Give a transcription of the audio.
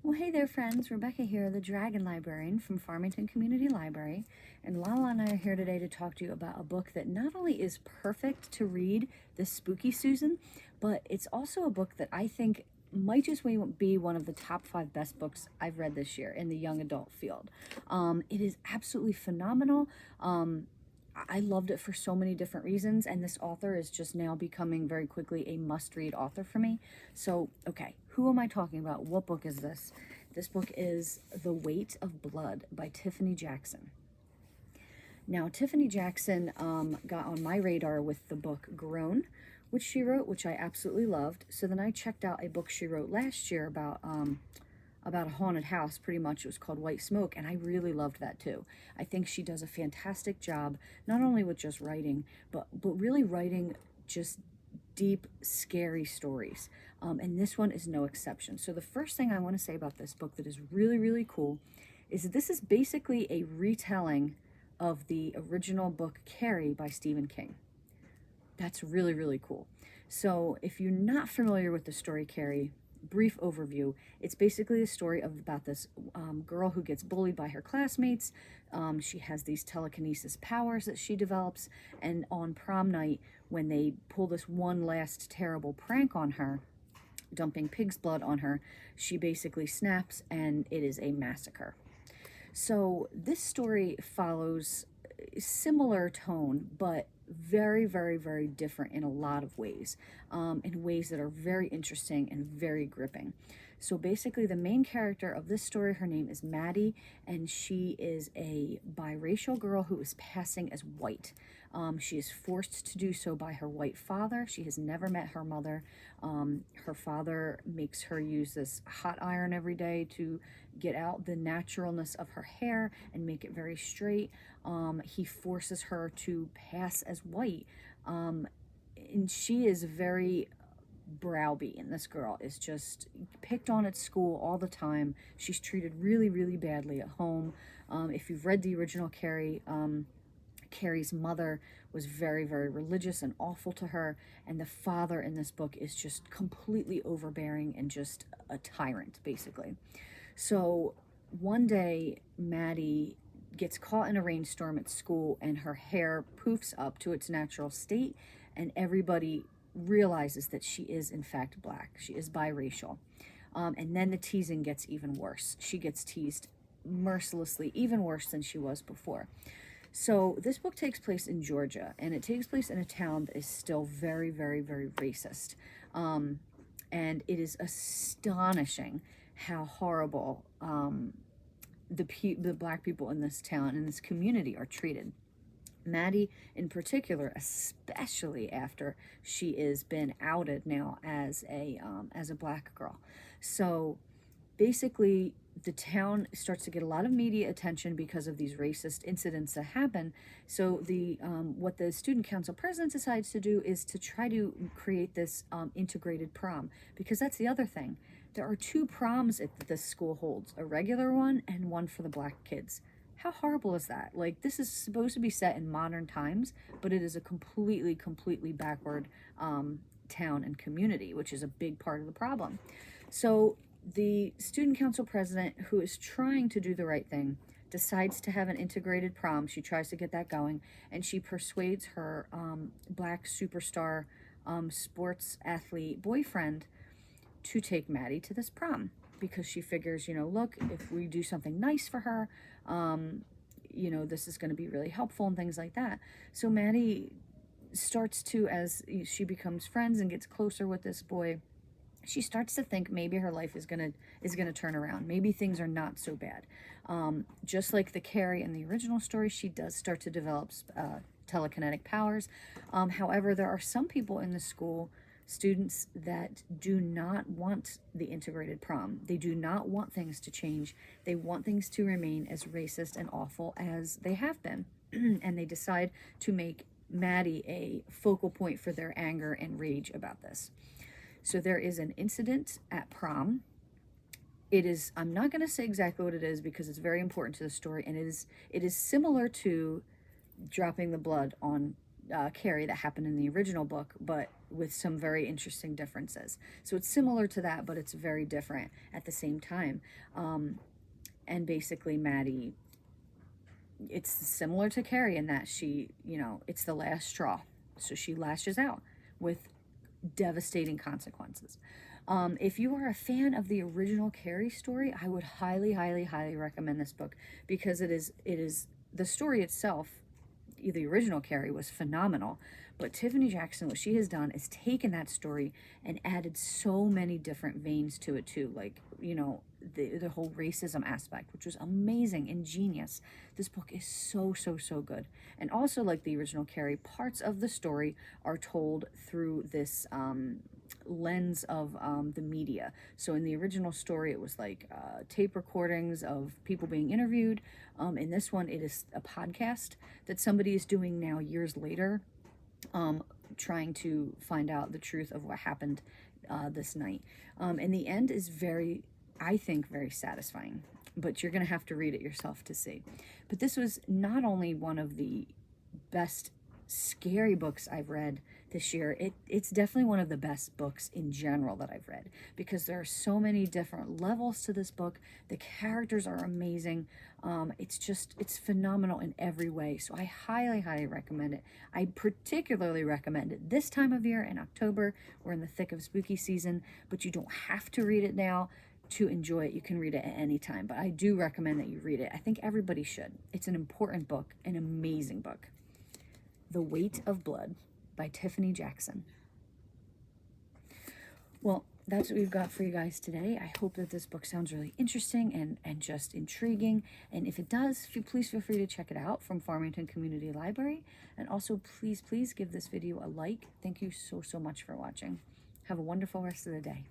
Well, hey there, friends. Rebecca here, the Dragon Librarian from Farmington Community Library. And Lala and I are here today to talk to you about a book that not only is perfect to read this spooky season, but it's also a book that I think might just be one of the top 5 best books I've read this year in the young adult field. It is absolutely phenomenal. I loved it for so many different reasons, and this author is just now becoming very quickly a must-read author for me. So, okay, who am I talking about? What book is this? This book is The Weight of Blood by Tiffany Jackson. Now, Tiffany Jackson got on my radar with the book Grown, which she wrote, which I absolutely loved. So then I checked out a book she wrote last year about a haunted house. Pretty much it was called White Smoke, and I really loved that too. I think she does a fantastic job, not only with just writing, but really writing just deep, scary stories. And this one is no exception. So the first thing I want to say about this book that is really, really cool is that this is basically a retelling of the original book Carrie by Stephen King. That's really, really cool. So if you're not familiar with the story Carrie, brief overview, it's basically a story about this girl who gets bullied by her classmates. She has these telekinesis powers that she develops, and on prom night, when they pull this one last terrible prank on her, dumping pig's blood on her, she basically snaps and it is a massacre. So this story follows a similar tone, but very, very, very different in a lot of ways, in ways that are very interesting and very gripping. So basically, the main character of this story, her name is Maddie, and she is a biracial girl who is passing as white. She is forced to do so by her white father. She has never met her mother. Her father makes her use this hot iron every day to get out the naturalness of her hair and make it very straight. He forces her to pass as white. And she is very browbeaten. This girl is just picked on at school all the time. She's treated really, really badly at home. If you've read the original Carrie, Carrie's mother was very, very religious and awful to her, and the father in this book is just completely overbearing and just a tyrant, basically. So one day, Maddie gets caught in a rainstorm at school, and her hair poofs up to its natural state, and everybody realizes that she is, in fact, black. She is biracial. And then the teasing gets even worse. She gets teased mercilessly, even worse than she was before. So this book takes place in Georgia, and it takes place in a town that is still very, very, very racist. And it is astonishing how horrible the black people in this town, in this community, are treated. Maddie in particular, especially after she is been outed now as a black girl. So basically, the town starts to get a lot of media attention because of these racist incidents that happen. So the what the student council president decides to do is to try to create this integrated prom, because that's the other thing. There are 2 proms that this school holds, a regular one and one for the black kids. How horrible is that? Like, this is supposed to be set in modern times, but it is a completely, completely backward town and community, which is a big part of the problem. So the student council president, who is trying to do the right thing, decides to have an integrated prom. She tries to get that going, and she persuades her black superstar sports athlete boyfriend to take Maddie to this prom, because she figures, look, if we do something nice for her, this is going to be really helpful and things like that. So Maddie starts to, as she becomes friends and gets closer with this boy, she starts to think maybe her life is gonna turn around. Maybe things are not so bad. Just like the Carrie in the original story, she does start to develop telekinetic powers. However, there are some people in the school, students, that do not want the integrated prom. They do not want things to change. They want things to remain as racist and awful as they have been. And they decide to make Maddie a focal point for their anger and rage about this. So there is an incident at prom. I'm not going to say exactly what it is because it's very important to the story, and it is similar to dropping the blood on Carrie that happened in the original book, but with some very interesting differences. So it's similar to that, but it's very different at the same time. And basically Maddie, it's similar to Carrie in that she, you know, it's the last straw. So she lashes out with devastating consequences. If you are a fan of the original Carrie story, I would highly, highly, highly recommend this book, because it is the story itself. The original Carrie was phenomenal, but Tiffany Jackson, what she has done is taken that story and added so many different veins to it too, like, you know, the whole racism aspect, which was amazing and genius. This book is so, so, so good. And also, like the original Carrie, parts of the story are told through this lens of the media. So in the original story, it was like tape recordings of people being interviewed. In this one, it is a podcast that somebody is doing now years later, trying to find out the truth of what happened this night. And the end is very, I think, very satisfying, but you're going to have to read it yourself to see. But this was not only one of the best scary books I've read this year, it's definitely one of the best books in general that I've read, because there are so many different levels to this book. The characters are amazing. It's phenomenal in every way. So I highly, highly recommend it. I particularly recommend it this time of year in October. We're in the thick of spooky season, but you don't have to read it now to enjoy it. You can read it at any time, but I do recommend that you read it. I think everybody should. It's an important book, an amazing book. The Weight of Blood by Tiffany Jackson. Well, that's what we've got for you guys today. I hope that this book sounds really interesting and just intriguing. And if it does, please feel free to check it out from Farmington Community Library. And also, please, please give this video a like. Thank you so, so much for watching. Have a wonderful rest of the day.